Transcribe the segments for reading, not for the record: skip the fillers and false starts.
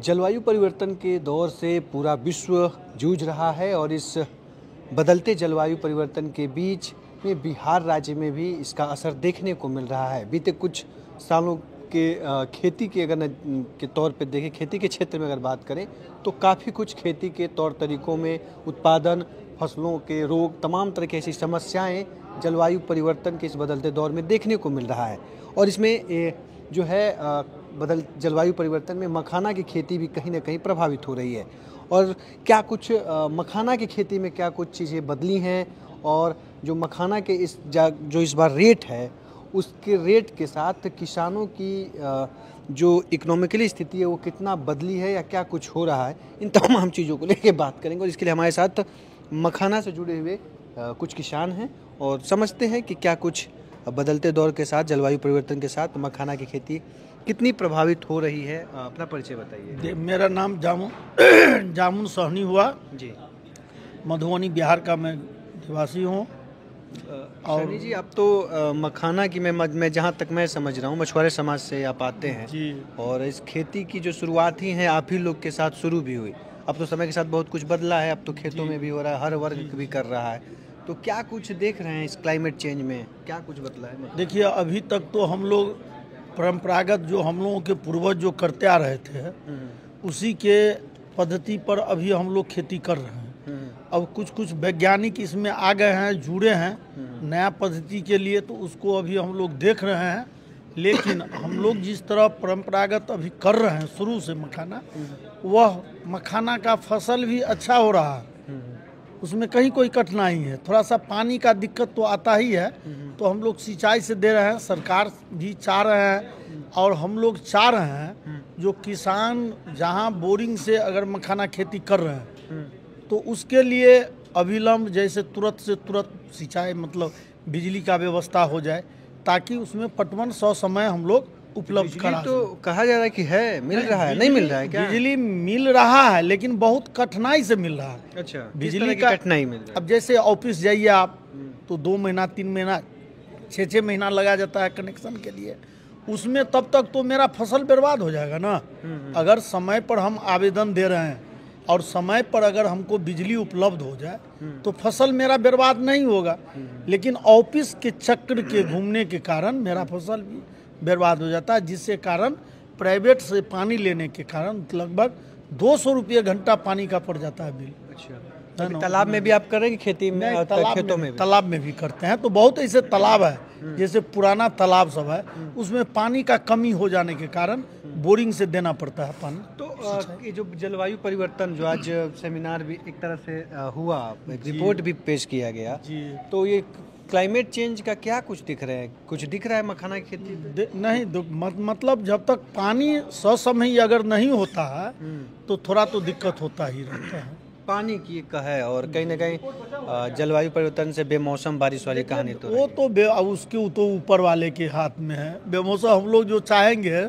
जलवायु परिवर्तन के दौर से पूरा विश्व जूझ रहा है और इस बदलते जलवायु परिवर्तन के बीच में बिहार राज्य में भी इसका असर देखने को मिल रहा है। बीते कुछ सालों के खेती के के तौर पे देखें, खेती के क्षेत्र में अगर बात करें तो काफ़ी कुछ खेती के तौर तरीकों में उत्पादन, फसलों के रोग, तमाम तरह की ऐसी समस्याएं जलवायु परिवर्तन के इस बदलते दौर में देखने को मिल रहा है। और इसमें जो है जलवायु परिवर्तन में मखाना की खेती भी कहीं ना कहीं प्रभावित हो रही है। और क्या कुछ मखाना की खेती में क्या कुछ चीज़ें बदली हैं और जो मखाना के जो इस बार रेट है उसके रेट के साथ किसानों की जो इकोनॉमिकली स्थिति है वो कितना बदली है या क्या कुछ हो रहा है, इन तमाम चीज़ों को लेकर बात करेंगे। और इसके लिए हमारे साथ मखाना से जुड़े हुए कुछ किसान हैं और समझते हैं कि क्या कुछ बदलते दौर के साथ, जलवायु परिवर्तन के साथ मखाना की खेती कितनी प्रभावित हो रही है। अपना परिचय बताइए। मेरा नाम जामुन सहनी हुआ जी। मधुबनी बिहार का मैं निवासी हूँ। और जी, आप तो मखाना की मैं जहाँ तक मैं समझ रहा हूँ मछुआरे समाज से आप आते हैं जी। और इस खेती की जो शुरुआत ही है आप ही लोग के साथ शुरू भी हुई। अब तो समय के साथ बहुत कुछ बदला है, अब तो खेतों में भी हो रहा है, हर वर्ग भी कर रहा है। तो क्या कुछ देख रहे हैं इस क्लाइमेट चेंज में, क्या कुछ बदला है? देखिए, अभी तक तो हम लोग परंपरागत जो हम लोगों के पूर्वज जो करते आ रहे थे उसी के पद्धति पर अभी हम लोग खेती कर रहे हैं। अब कुछ वैज्ञानिक इसमें आ गए हैं, जुड़े हैं नया पद्धति के लिए, तो उसको अभी हम लोग देख रहे हैं। लेकिन हम लोग जिस तरह परंपरागत अभी कर रहे हैं शुरू से मखाना, वह मखाना का फसल भी अच्छा हो रहा है, उसमें कहीं कोई कठिनाई है। थोड़ा सा पानी का दिक्कत तो आता ही है, तो हम लोग सिंचाई से दे रहे हैं, सरकार भी चाह रहे हैं और हम लोग चाह रहे हैं जो किसान जहां बोरिंग से अगर मखाना खेती कर रहे हैं तो उसके लिए अविलंब जैसे तुरंत से तुरंत सिंचाई मतलब बिजली का व्यवस्था हो जाए, ताकि उसमें पटवन समय हम लोग उपलब्ध करा। तो कहा जा रहा है कि है, मिल रहा है, नहीं मिल रहा है क्या? बिजली मिल रहा है लेकिन बहुत कठिनाई से मिल रहा है। अच्छा, बिजली का कठिनाई मिल रहा है। अब जैसे ऑफिस जाइए आप तो 2 महीना 3 महीना 6 महीना लगा जाता है कनेक्शन के लिए, उसमें तब तक तो मेरा फसल बर्बाद हो जाएगा ना। अगर समय पर हम आवेदन दे रहे हैं और समय पर अगर हमको बिजली उपलब्ध हो जाए तो फसल मेरा बर्बाद नहीं होगा। लेकिन ऑफिस के चक्र के घूमने के कारण मेरा फसल भी बर्बाद हो जाता है, जिससे कारण प्राइवेट से पानी लेने के कारण लगभग 200 रुपये घंटा पानी का पड़ जाता है बिल। अच्छा, तालाब में भी आप कर रहे हैं खेती में? खेतों में भी? तालाब में भी करते हैं। तो बहुत ऐसे तालाब है जैसे पुराना तालाब सब है, उसमें पानी का कमी हो जाने के कारण बोरिंग से देना पड़ता है पानी। तो ये जो जलवायु परिवर्तन जो आज सेमिनार भी एक तरह से हुआ, एक रिपोर्ट भी पेश किया गया, तो ये क्लाइमेट चेंज का क्या कुछ दिख रहा है? कुछ दिख रहा है मखाना की खेती? नहीं, मतलब जब तक पानी ससमय अगर नहीं होता है तो थोड़ा तो दिक्कत होता ही रहता है। पानी की है और कहीं ना कहीं जलवायु परिवर्तन से बेमौसम बारिश वाली कहानी तो वो तो उसके तो ऊपर वाले के हाथ में है। बेमौसम हम लोग जो चाहेंगे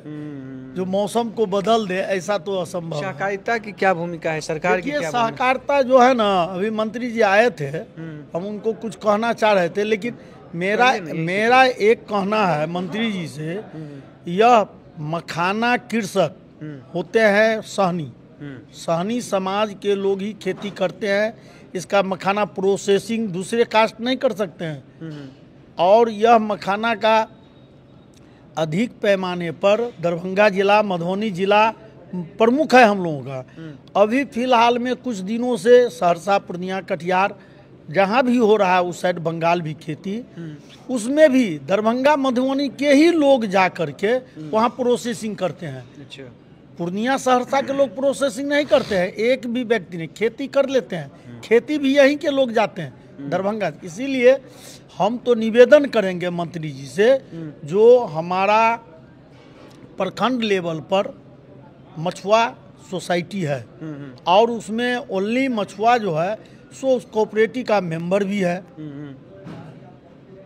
जो मौसम को बदल दे, ऐसा तो असंभव। सहकारिता की क्या भूमिका है, सरकार की क्या? सहकारिता जो है ना, अभी मंत्री जी आए थे, हम उनको कुछ कहना चाह रहे थे, लेकिन मेरा एक कहना है मंत्री जी से, यह मखाना कृषक होते हैं सहनी समाज के लोग ही खेती करते हैं। इसका मखाना प्रोसेसिंग दूसरे कास्ट नहीं कर सकते हैं। और यह मखाना का अधिक पैमाने पर दरभंगा जिला, मधुबनी जिला प्रमुख है हम लोगों का। अभी फिलहाल में कुछ दिनों से सहरसा, पूर्णिया, कटिहार जहाँ भी हो रहा है उस साइड बंगाल भी खेती, उसमें भी दरभंगा, मधुबनी के ही लोग जा करके वहाँ प्रोसेसिंग करते हैं। अच्छा, पूर्णिया, सहरसा के लोग प्रोसेसिंग नहीं करते हैं। एक भी व्यक्ति नहीं, खेती कर लेते हैं, खेती भी यहीं के लोग जाते हैं दरभंगा। इसीलिए हम तो निवेदन करेंगे मंत्री जी से, जो हमारा प्रखंड लेवल पर मछुआ सोसाइटी है और उसमें ओनली मछुआ जो है सो उस कोऑपरेटिव का मेंबर भी है,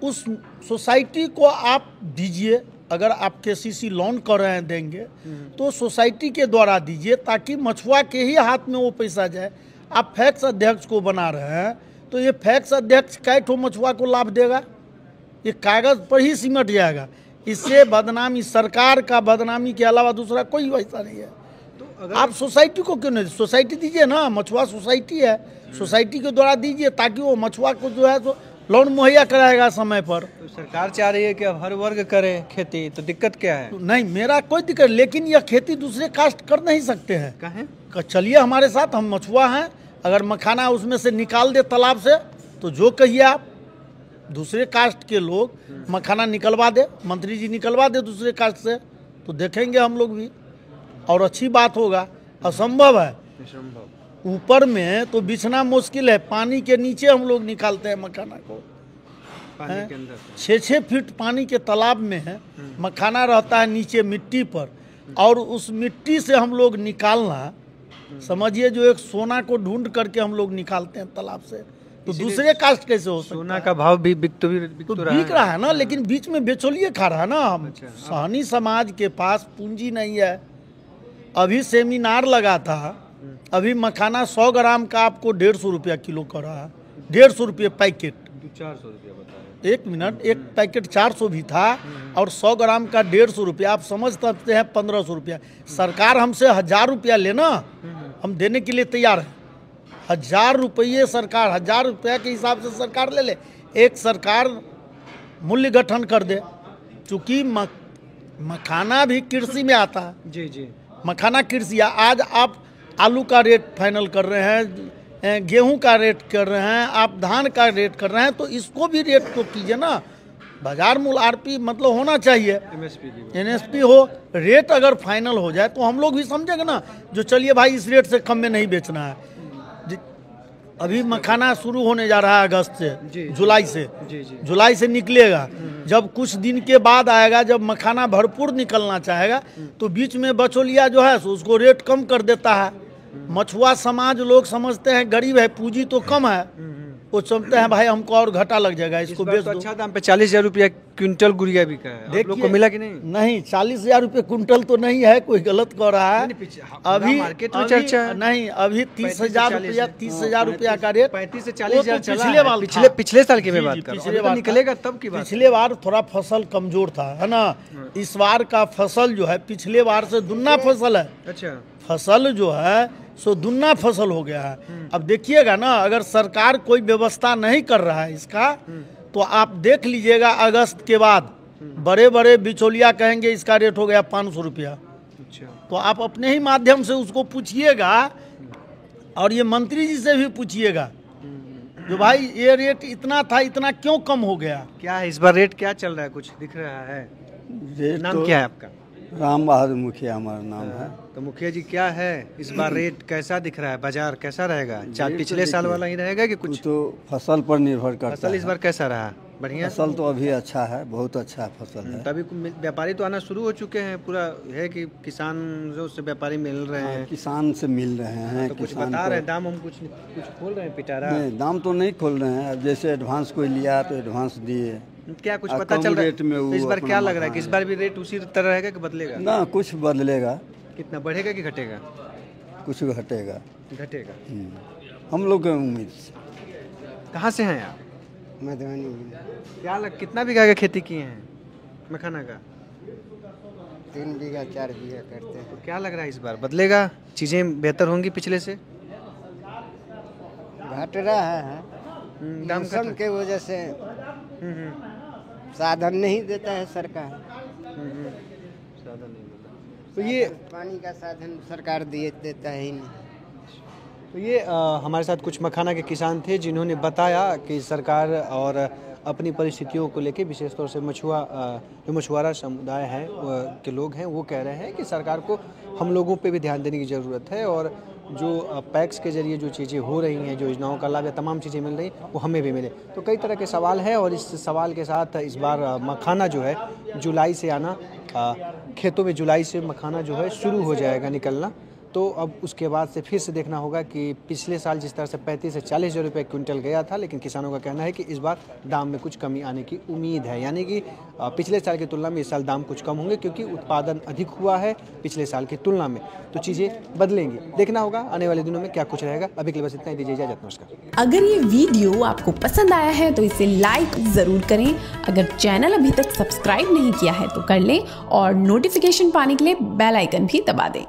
उस सोसाइटी को आप दीजिए। अगर आप केसीसी लोन कर रहे हैं देंगे तो सोसाइटी के द्वारा दीजिए, ताकि मछुआ के ही हाथ में वो पैसा जाए। आप फैक्स अध्यक्ष को बना रहे हैं तो ये फैक्स अध्यक्ष कै ठो मछुआ को लाभ देगा? ये कागज पर ही सिमट जाएगा। इससे बदनामी, सरकार का बदनामी के अलावा दूसरा कोई वैसा नहीं है। आप सोसाइटी को क्यों नहीं, सोसाइटी दीजिए ना, मछुआ सोसाइटी है, सोसाइटी के द्वारा दीजिए ताकि वो मछुआ को जो है तो लोन मुहैया कराएगा समय पर। तो सरकार चाह रही है कि अब हर वर्ग करे खेती, तो दिक्कत क्या है? तो नहीं, मेरा कोई दिक्कत, लेकिन यह खेती दूसरे कास्ट कर नहीं सकते हैं। कहें चलिए हमारे साथ, हम मछुआ हैं, अगर मखाना उसमें से निकाल दे तालाब से तो जो कहिए आप, दूसरे कास्ट के लोग मखाना निकलवा दे, मंत्री जी निकलवा दे दूसरे कास्ट से, तो देखेंगे हम लोग भी और अच्छी बात होगा। असंभव है, ऊपर में तो बिछना मुश्किल है, पानी के नीचे हम लोग निकालते हैं मखाना को। 6-6 फीट पानी के तालाब में है, मखाना रहता है नीचे मिट्टी पर, और उस मिट्टी से हम लोग निकालना, समझिए जो एक सोना को ढूंढ करके हम लोग निकालते हैं तालाब से, तो दूसरे कास्ट कैसे हो सकता है? सोना का भाव भी बिक रहा है ना, लेकिन बीच में बेचौलिए खा रहा है ना। हम सहनी समाज के पास पूंजी नहीं है। अभी सेमिनार लगा था, अभी मखाना 100 ग्राम का आपको 150 रुपया किलो कर रहा है, 150 रुपये पैकेट, 400 रुपया बता रहे। एक मिनट, एक पैकेट 400 भी था और 100 ग्राम का 150 रुपया, आप समझ सकते हैं 1500 रुपया। सरकार हमसे 1000 रुपया लेना, हम देने के लिए तैयार हैं। 1000 रुपये सरकार, 1000 रुपया के हिसाब से सरकार ले ले, एक सरकार मूल्य गठन कर दे, चूँकि मखाना भी कृषि में आता है। जी जी, मखाना कृषि, आज आप आलू का रेट फाइनल कर रहे हैं, गेहूं का रेट कर रहे हैं, आप धान का रेट कर रहे हैं, तो इसको भी रेट तो कीजिए ना। बाजार मूल्य आरपी मतलब होना चाहिए, एनएसपी हो, रेट अगर फाइनल हो जाए तो हम लोग भी समझेंगे ना, जो चलिए भाई इस रेट से कम में नहीं बेचना है। अभी मखाना शुरू होने जा रहा है अगस्त से, जुलाई से, जुलाई से निकलेगा। जब कुछ दिन के बाद आएगा, जब मखाना भरपूर निकलना चाहेगा, तो बीच में बचौलिया जो है उसको रेट कम कर देता है। मछुआ समाज लोग समझते हैं गरीब है, पूंजी तो कम है, वो समझते हैं भाई हमको और घाटा लग जाएगा, इसको बेच दो। अच्छा दाम पे 40,000 रुपया क्विंटल गुड़िया बिका है, आप लोग को मिला कि नहीं? नहीं, 40,000 रुपये कुंटल तो नहीं है, कोई गलत कर रहा है। अभी मार्केट में चर्चा है नहीं, अभी 30,000 रुपया, 30,000 रुपया का रेट 35 से 40,000 पिछले साल की मैं बात कर रहा हूं, निकलेगा तब की बात। पिछले बार थोड़ा फसल कमजोर था, है ना। इस बार का फसल जो है पिछले बार से दुगना फसल है। अच्छा, फसल जो है सो दुगना फसल हो गया है। अब देखिएगा ना, अगर सरकार कोई व्यवस्था नहीं कर रहा है इसका, तो आप देख लीजिएगा अगस्त के बाद बड़े बड़े बिचौलिया कहेंगे इसका रेट हो गया 500 रुपया। अच्छा, तो आप अपने ही माध्यम से उसको पूछिएगा, और ये मंत्री जी से भी पूछिएगा, जो भाई ये रेट इतना था, इतना क्यों कम हो गया? क्या है इस बार रेट, क्या चल रहा है, कुछ दिख रहा है? नाम तो क्या है आपका? राम बहादुर मुखिया हमारा नाम है। तो मुखिया जी, क्या है इस बार रेट, कैसा दिख रहा है, बाजार कैसा रहेगा? पिछले साल वाला ही रहेगा कि कुछ? तो फसल पर निर्भर करता है। फसल इस बार कैसा रहा? बढ़िया फसल तो अभी अच्छा है, बहुत अच्छा फसल है। तभी व्यापारी तो आना शुरू हो चुके हैं, पूरा है कि किसानों से व्यापारी मिल रहे हैं, किसान से मिल रहे हैं। तो कुछ बता रहे हैं दाम, हम कुछ खोल रहे हैं पिटारा? नहीं, दाम तो नहीं खोल रहे हैं। अब जैसे एडवांस कोई लिया तो एडवांस दिए, क्या कुछ पता चल रहा है? इस बार क्या लग रहा है कि इस बार भी रेट उसी तरह रहेगा कि बदलेगा? ना, कुछ बदलेगा। कितना बढ़ेगा कि घटेगा? कुछ घटेगा। घटेगा, हम लोग की उम्मीद से। कहाँ से हैं आप? मधुबनी। क्या कितना बीघा का खेती किए हैं मखाना का? 3 बीघा 4 बीघा करते हैं। तो क्या लग रहा है इस बार बदलेगा, चीज़ें बेहतर होंगी पिछले से? घट रहा है, दाम मौसम के वजह से साधन नहीं देता है सरकार। साधन नहीं मिला, तो ये पानी का साधन सरकार देता है ही नहीं। तो ये हमारे साथ कुछ मखाना के किसान थे जिन्होंने बताया कि सरकार और अपनी परिस्थितियों को लेकर, विशेष तौर से जो मछुआरा समुदाय है के लोग हैं, वो कह रहे हैं कि सरकार को हम लोगों पे भी ध्यान देने की ज़रूरत है, और जो पैक्स के जरिए जो चीज़ें हो रही हैं, जो योजनाओं का लाभ या तमाम चीज़ें मिल रही वो हमें भी मिले। तो कई तरह के सवाल हैं, और इस सवाल के साथ इस बार मखाना जो है जुलाई से आना, खेतों में जुलाई से मखाना जो है शुरू हो जाएगा निकलना। तो अब उसके बाद से फिर से देखना होगा कि पिछले साल जिस तरह से 35 से 40 हज़ार रुपये क्विंटल गया था, लेकिन किसानों का कहना है कि इस बार दाम में कुछ कमी आने की उम्मीद है, यानी कि पिछले साल की तुलना में इस साल दाम कुछ कम होंगे, क्योंकि उत्पादन अधिक हुआ है पिछले साल की तुलना में, तो चीज़ें बदलेंगी। देखना होगा आने वाले दिनों में क्या कुछ रहेगा। अभी के लिए बस इतना ही, दीजिए इजाजत, नमस्कार। अगर ये वीडियो आपको पसंद आया है तो इसे लाइक ज़रूर करें। अगर चैनल अभी तक सब्सक्राइब नहीं किया है तो कर लें, और नोटिफिकेशन पाने के लिए बेल आइकन भी दबा दें।